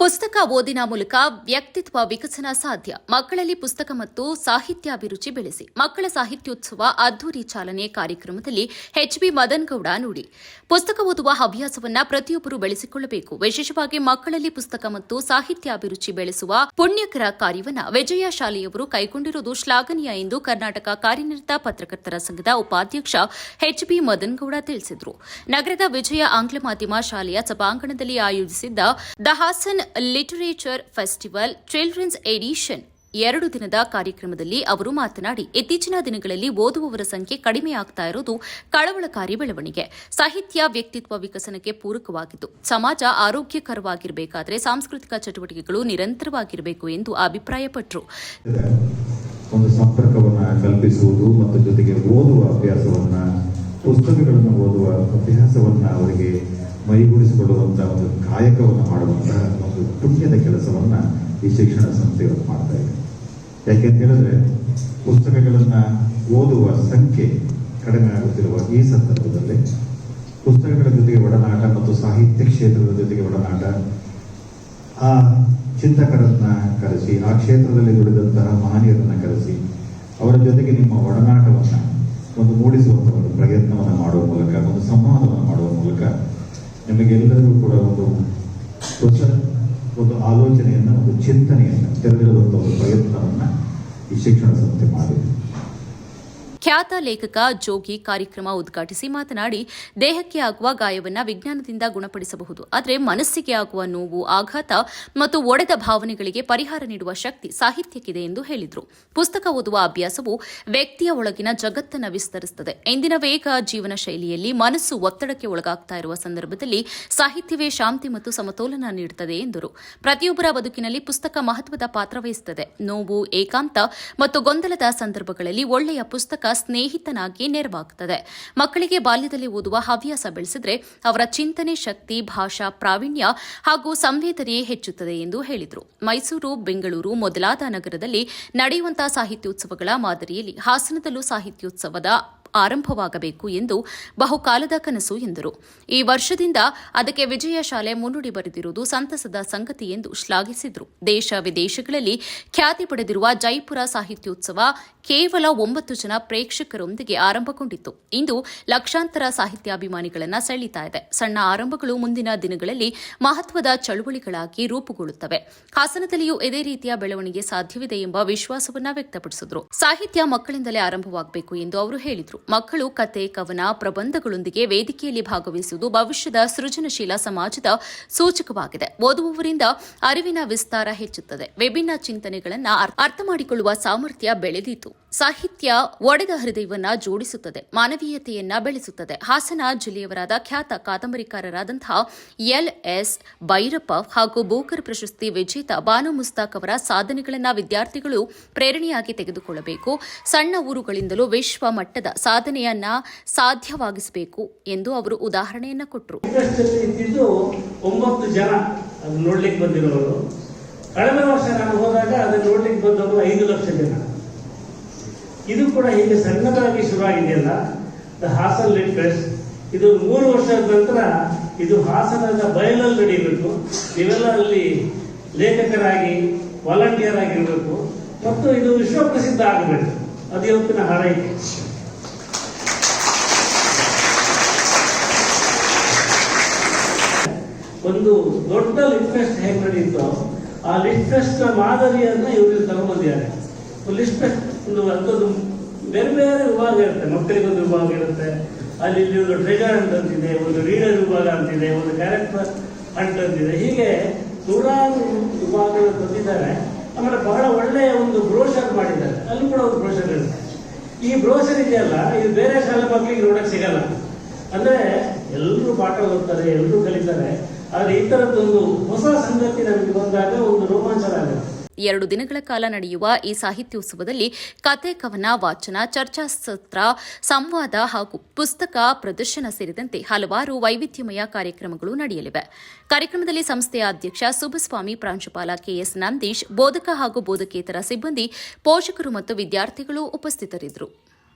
ಪುಸ್ತಕ ಓದಿನ ಮೂಲಕ ವ್ಯಕ್ತಿತ್ವ ವಿಕಸನ ಸಾಧ್ಯ. ಮಕ್ಕಳಲ್ಲಿ ಪುಸ್ತಕ ಮತ್ತು ಸಾಹಿತ್ಯಾಭಿರುಚಿ ಬೆಳೆಸಿ. ಮಕ್ಕಳ ಸಾಹಿತ್ಯೋತ್ಸವ ಅದ್ದೂರಿ ಚಾಲನೆ ಕಾರ್ಯಕ್ರಮದಲ್ಲಿ ಎಚ್ಬಿ ಮದನಗೌಡ ನುಡಿ. ಪುಸ್ತಕ ಓದುವ ಹವ್ಯಾಸವನ್ನ ಪ್ರತಿಯೊಬ್ಬರು ಬೆಳೆಸಿಕೊಳ್ಳಬೇಕು. ವಿಶೇಷವಾಗಿ ಮಕ್ಕಳಲ್ಲಿ ಪುಸ್ತಕ ಮತ್ತು ಸಾಹಿತ್ಯಾಭಿರುಚಿ ಬೆಳೆಸುವ ಪುಣ್ಯಕರ ಕಾರ್ಯವನ್ನ ವಿಜಯ ಶಾಲೆಯವರು ಕೈಗೊಂಡಿರುವುದು ಶ್ಲಾಘನೀಯ ಎಂದು ಕರ್ನಾಟಕ ಕಾರ್ಯನಿರತ ಪತ್ರಕರ್ತರ ಸಂಘದ ಉಪಾಧ್ಯಕ್ಷ ಎಚ್ಬಿ ಮದನಗೌಡ ತಿಳಿಸಿದರು. ನಗರದ ವಿಜಯ ಆಂಗ್ಲ ಮಾಧ್ಯಮ ಶಾಲೆಯ ಸಭಾಂಗಣದಲ್ಲಿ ಆಯೋಜಿಸಿದ್ದ the Hassan literature festival children's edition 2 ದಿನದ ಕಾರ್ಯಕ್ರಮದಲ್ಲಿ ಅವರು ಮಾತನಾಡಿ, ಇತ್ತೀಚಿನ ದಿನಗಳಲ್ಲಿ ಓದುವವರ ಸಂಖ್ಯೆ ಕಡಿಮೆಯಾಗ್ತಾ ಇರುವುದು ಕಳವಳಕಾರಿ ಬೆಳವಣಿಗೆ. ಸಾಹಿತ್ಯ ವ್ಯಕ್ತಿತ್ವ ವಿಕಸನಕ್ಕೆ ಪೂರಕವಾಗಿದ್ದು, ಸಮಾಜ ಆರೋಗ್ಯಕರವಾಗಿರಬೇಕಾದರೆ ಸಾಂಸ್ಕೃತಿಕ ಚಟುವಟಿಕೆಗಳು ನಿರಂತರವಾಗಿರಬೇಕು ಎಂದು ಅಭಿಪ್ರಾಯಪಟ್ಟರು. ಒಂದು ಸಂಪರ್ಕವನ್ನು ಕಲ್ಪಿಸುವುದು ಮತ್ತು ಜೊತೆಗೆ ಓದುವ ಅಭ್ಯಾಸವನ್ನ, ಪುಸ್ತಕಗಳನ್ನು ಓದುವ ಅಭ್ಯಾಸವನ್ನ ಅವರಿಗೆ ಮೈಗೂಡಿಸಿಕೊಳ್ಳುವಂತಹ ಒಂದು ಕಾಯಕವನ್ನು ಮಾಡುವಂತಹ ಒಂದು ಪುಣ್ಯದ ಕೆಲಸವನ್ನ ಈ ಶಿಕ್ಷಣ ಸಂಸ್ಥೆಗಳು ಮಾಡ್ತಾ ಇದೆ. ಯಾಕೆಂತ ಹೇಳಿದ್ರೆ ಪುಸ್ತಕಗಳನ್ನ ಓದುವ ಸಂಖ್ಯೆ ಕಡಿಮೆ ಆಗುತ್ತಿರುವ ಈ ಸಂದರ್ಭದಲ್ಲಿ ಪುಸ್ತಕಗಳ ಜೊತೆಗೆ ಒಡನಾಟ ಮತ್ತು ಸಾಹಿತ್ಯ ಕ್ಷೇತ್ರದ ಜೊತೆಗೆ ಒಡನಾಟ, ಆ ಚಿಂತಕರನ್ನ ಕರೆಸಿ, ಆ ಕ್ಷೇತ್ರದಲ್ಲಿ ದುಡಿದಂತಹ ಮಹನೀಯರನ್ನ ಕರೆಸಿ ಅವರ ಜೊತೆಗೆ ನಿಮ್ಮ ಒಡನಾಟವನ್ನ ಒಂದು ಮೂಡಿಸುವಂತಹ ಒಂದು ಪ್ರಯತ್ನವನ್ನು ಮಾಡುವ ಮೂಲಕ, ಒಂದು ಸಂವಾದವನ್ನು ಮಾಡುವ ಮೂಲಕ ನಿಮಗೆಲ್ಲರಿಗೂ ಕೂಡ ಹೊಸ ಒಂದು ಆಲೋಚನೆಯನ್ನ, ಒಂದು ಚಿಂತನೆಯನ್ನ ತೆರೆದಿರುವಂತಹ ಒಂದು ಪ್ರಯತ್ನವನ್ನ ಈ ಶಿಕ್ಷಣ ಸಂಸ್ಥೆ ಮಾಡಿದೆ. ಖ್ಯಾತ ಲೇಖಕ ಜೋಗಿ ಕಾರ್ಯಕ್ರಮ ಉದ್ಘಾಟಿಸಿ ಮಾತನಾಡಿ, ದೇಹಕ್ಕೆ ಆಗುವ ಗಾಯವನ್ನು ವಿಜ್ಞಾನದಿಂದ ಗುಣಪಡಿಸಬಹುದು, ಆದರೆ ಮನಸ್ಸಿಗೆ ಆಗುವ ನೋವು, ಆಘಾತ ಮತ್ತು ಒಡೆದ ಭಾವನೆಗಳಿಗೆ ಪರಿಹಾರ ನೀಡುವ ಶಕ್ತಿ ಸಾಹಿತ್ಯಕ್ಕಿದೆ ಎಂದು ಹೇಳಿದರು. ಪುಸ್ತಕ ಓದುವ ಅಭ್ಯಾಸವು ವ್ಯಕ್ತಿಯ ಒಳಗಿನ ಜಗತ್ತನ್ನು ವಿಸ್ತರಿಸುತ್ತದೆ. ಇಂದಿನ ವೇಗ ಜೀವನ ಶೈಲಿಯಲ್ಲಿ ಮನಸ್ಸು ಒತ್ತಡಕ್ಕೆ ಒಳಗಾಗ್ತಾ ಇರುವ ಸಂದರ್ಭದಲ್ಲಿ ಸಾಹಿತ್ಯವೇ ಶಾಂತಿ ಮತ್ತು ಸಮತೋಲನ ನೀಡುತ್ತದೆ ಎಂದರು. ಪ್ರತಿಯೊಬ್ಬರ ಬದುಕಿನಲ್ಲಿ ಪುಸ್ತಕ ಮಹತ್ವದ ಪಾತ್ರ ವಹಿಸುತ್ತದೆ. ನೋವು, ಏಕಾಂತ ಮತ್ತು ಗೊಂದಲದ ಸಂದರ್ಭಗಳಲ್ಲಿ ಒಳ್ಳೆಯ ಪುಸ್ತಕ ಸ್ನೇಹಿತನಾಗಿ ನೆರವಾಗುತ್ತದೆ. ಮಕ್ಕಳಿಗೆ ಬಾಲ್ಯದಲ್ಲಿ ಓದುವ ಹವ್ಯಾಸ ಬೆಳೆಸಿದರೆ ಅವರ ಚಿಂತನೆ ಶಕ್ತಿ, ಭಾಷಾ ಪ್ರಾವೀಣ್ಯ ಹಾಗೂ ಸಂವೇದನೆ ಹೆಚ್ಚುತ್ತದೆ ಎಂದು ಹೇಳಿದರು. ಮೈಸೂರು, ಬೆಂಗಳೂರು ಮೊದಲಾದ ನಗರದಲ್ಲಿ ನಡೆಯುವಂತಹ ಸಾಹಿತ್ಯೋತ್ಸವಗಳ ಮಾದರಿಯಲ್ಲಿ ಹಾಸನದಲ್ಲೂ ಸಾಹಿತ್ಯೋತ್ಸವದ ಆರಂಭವಾಗಬೇಕು ಎಂದು ಬಹುಕಾಲದ ಕನಸು ಎಂದರು. ಈ ವರ್ಷದಿಂದ ಅದಕ್ಕೆ ವಿಜಯ ಶಾಲೆ ಮುನ್ನುಡಿ ಬರೆದಿರುವುದು ಸಂತಸದ ಸಂಗತಿ ಎಂದು ಶ್ಲಾಘಿಸಿದರು. ದೇಶ ವಿದೇಶಗಳಲ್ಲಿ ಖ್ಯಾತಿ ಪಡೆದಿರುವ ಜೈಪುರ ಸಾಹಿತ್ಯೋತ್ಸವ ಕೇವಲ 9 ಜನ ಪ್ರೇಕ್ಷಕರೊಂದಿಗೆ ಆರಂಭಗೊಂಡಿತ್ತು. ಇಂದು ಲಕ್ಷಾಂತರ ಸಾಹಿತ್ಯಾಭಿಮಾನಿಗಳನ್ನು ಸೆಳೀತಾ ಇದೆ. ಸಣ್ಣ ಆರಂಭಗಳು ಮುಂದಿನ ದಿನಗಳಲ್ಲಿ ಮಹತ್ವದ ಚಳುವಳಿಗಳಾಗಿ ರೂಪುಗೊಳ್ಳುತ್ತವೆ. ಹಾಸನದಲ್ಲಿಯೂ ಇದೇ ರೀತಿಯ ಬೆಳವಣಿಗೆ ಸಾಧ್ಯವಿದೆ ಎಂಬ ವಿಶ್ವಾಸವನ್ನು ವ್ಯಕ್ತಪಡಿಸಿದರು. ಸಾಹಿತ್ಯ ಮಕ್ಕಳಿಂದಲೇ ಆರಂಭವಾಗಬೇಕು ಎಂದು ಅವರು ಹೇಳಿದರು. ಮಕ್ಕಳು ಕತೆ, ಕವನ, ಪ್ರಬಂಧಗಳೊಂದಿಗೆ ವೇದಿಕೆಯಲ್ಲಿ ಭಾಗವಹಿಸುವುದು ಭವಿಷ್ಯದ ಸೃಜನಶೀಲ ಸಮಾಜದ ಸೂಚಕವಾಗಿದೆ. ಓದುವವರಿಂದ ಅರಿವಿನ ವಿಸ್ತಾರ ಹೆಚ್ಚುತ್ತದೆ. ವಿಭಿನ್ನ ಚಿಂತನೆಗಳನ್ನು ಅರ್ಥ ಮಾಡಿಕೊಳ್ಳುವ ಸಾಮರ್ಥ್ಯ ಬೆಳೆದೀತು. ಸಾಹಿತ್ಯ ಒಡೆದ ಹೃದಯವನ್ನ ಜೋಡಿಸುತ್ತದೆ, ಮಾನವೀಯತೆಯನ್ನ ಬೆಳೆಸುತ್ತದೆ. ಹಾಸನ ಜಿಲ್ಲೆಯವರಾದ ಖ್ಯಾತ ಕಾದಂಬರಿಕಾರರಾದಂತಹ ಎಲ್.ಎಸ್. ಭೈರಪ್ಪ ಹಾಗೂ ಬೋಕರ್ ಪ್ರಶಸ್ತಿ ವಿಜೇತ ಬಾನು ಮುಸ್ತಾಕ್ ಅವರ ಸಾಧನೆಗಳನ್ನು ವಿದ್ಯಾರ್ಥಿಗಳು ಪ್ರೇರಣೆಯಾಗಿ ತೆಗೆದುಕೊಳ್ಳಬೇಕು. ಸಣ್ಣ ಊರುಗಳಿಂದಲೂ ವಿಶ್ವ ಮಟ್ಟದ ಸಾಧನೆಯನ್ನ ಸಾಧ್ಯವಾಗಿಸಬೇಕು ಎಂದು ಅವರು ಉದಾಹರಣೆಯನ್ನ ಕೊಟ್ಟರು. 9 ಜನ ಅದು ನೋಡ್ಲಿಕ್ಕೆ ಬಂದಿರೋರು. ಕಳೆದ ವರ್ಷ ನಾನು ಹೋದಾಗ ಅದನ್ನು ನೋಡ್ಲಿಕ್ಕೆ ಬಂದವರು 5 ಲಕ್ಷ ಜನ. ಇದು ಕೂಡ ಹೀಗೆ ಸಣ್ಣದಾಗಿ ಶುರುವಾಗಿದೆಯಲ್ಲ, ದ ಹಾಸನ್ ಲಿಟ್ ಫೆಸ್ಟ್. ಇದು 3 ವರ್ಷದ ನಂತರ ಇದು ಹಾಸನದ ಬಯಲಲ್ಲಿ ನಡೀಬೇಕು. ನೀವೆಲ್ಲ ಅಲ್ಲಿ ಲೇಖಕರಾಗಿ, ವಾಲಂಟಿಯರ್ ಆಗಿರಬೇಕು ಮತ್ತು ಇದು ವಿಶ್ವಪ್ರಸಿದ್ಧ ಆಗಬೇಕು. ಅದು ಇವತ್ತಿನ ಹಾರೈಕೆ. ಒಂದು ದೊಡ್ಡ ಲಿಟ್ ಫೆಸ್ಟ್ ಹೇಗೆ ನಡೆಯಿತೋ ಆ ಲಿಟ್ ಫೆಸ್ಟ್ ಮಾದರಿಯನ್ನ ಇವರು ತಗೊಂಡ್ಬಂದಿದ್ದಾರೆ. ಲಿಟ್ ಫೆಸ್ಟ್ ಒಂದು ಬೇರೆ ಬೇರೆ ವಿಭಾಗ ಇರುತ್ತೆ. ಮಕ್ಕಳಿಗೊಂದು ವಿಭಾಗ ಇರುತ್ತೆ, ಅಲ್ಲಿ ಒಂದು ಟ್ರೆಜರ್ ಹಂಟ್ ಅಂತಿದೆ, ಒಂದು ರೀಡರ್ ವಿಭಾಗ ಅಂತಿದೆ, ಒಂದು ಕ್ಯಾರೆಕ್ಟರ್ ಹಂಟ್ ಅಂತಿದೆ. ಹೀಗೆ ನೂರಾರು ವಿಭಾಗಗಳು ತಂದಿದ್ದಾರೆ. ಆಮೇಲೆ ಬಹಳ ಒಳ್ಳೆಯ ಒಂದು ಬ್ರೋಷರ್ ಮಾಡಿದ್ದಾರೆ, ಅಲ್ಲಿ ಕೂಡ ಒಂದು ಬ್ರೋಷರ್ ಇರುತ್ತೆ. ಈ ಬ್ರೋಷರ್ ಇದೆಯಲ್ಲ, ಇದು ಬೇರೆ ಶಾಲೆ ಮಕ್ಕಳಿಗೆ ನೋಡಕ್ ಸಿಗಲ್ಲ. ಅಂದ್ರೆ ಎಲ್ಲರೂ ಪಾಠ ಓದ್ತಾರೆ, ಎಲ್ಲರೂ ಕಲಿತಾರೆ. ಆದ್ರೆ ಈ ತರದ್ದೊಂದು ಹೊಸ ಸಂಗತಿ ನಮಗೆ ಬಂದಾಗ ಒಂದು ರೋಮಾಂಚನ ಆಗುತ್ತೆ. 2 ದಿನಗಳ ಕಾಲ ನಡೆಯುವ ಈ ಸಾಹಿತ್ಯೋತ್ಸವದಲ್ಲಿ ಕತೆ, ಕವನ ವಾಚನ, ಚರ್ಚಾಸತ್ರ, ಸಂವಾದ ಹಾಗೂ ಪುಸ್ತಕ ಪ್ರದರ್ಶನ ಸೇರಿದಂತೆ ಹಲವಾರು ವೈವಿಧ್ಯಮಯ ಕಾರ್ಯಕ್ರಮಗಳು ನಡೆಯಲಿವೆ. ಕಾರ್ಯಕ್ರಮದಲ್ಲಿ ಸಂಸ್ಥೆಯ ಅಧ್ಯಕ್ಷ ಸುಬ್ಬಸ್ವಾಮಿ, ಪ್ರಾಂಶುಪಾಲ ಕೆಎಸ್ ನಂದೀಶ್, ಬೋಧಕ ಹಾಗೂ ಬೋಧಕೇತರ ಸಿಬ್ಬಂದಿ, ಪೋಷಕರು ಮತ್ತು ವಿದ್ಯಾರ್ಥಿಗಳು ಉಪಸ್ಥಿತರಿದ್ದರು.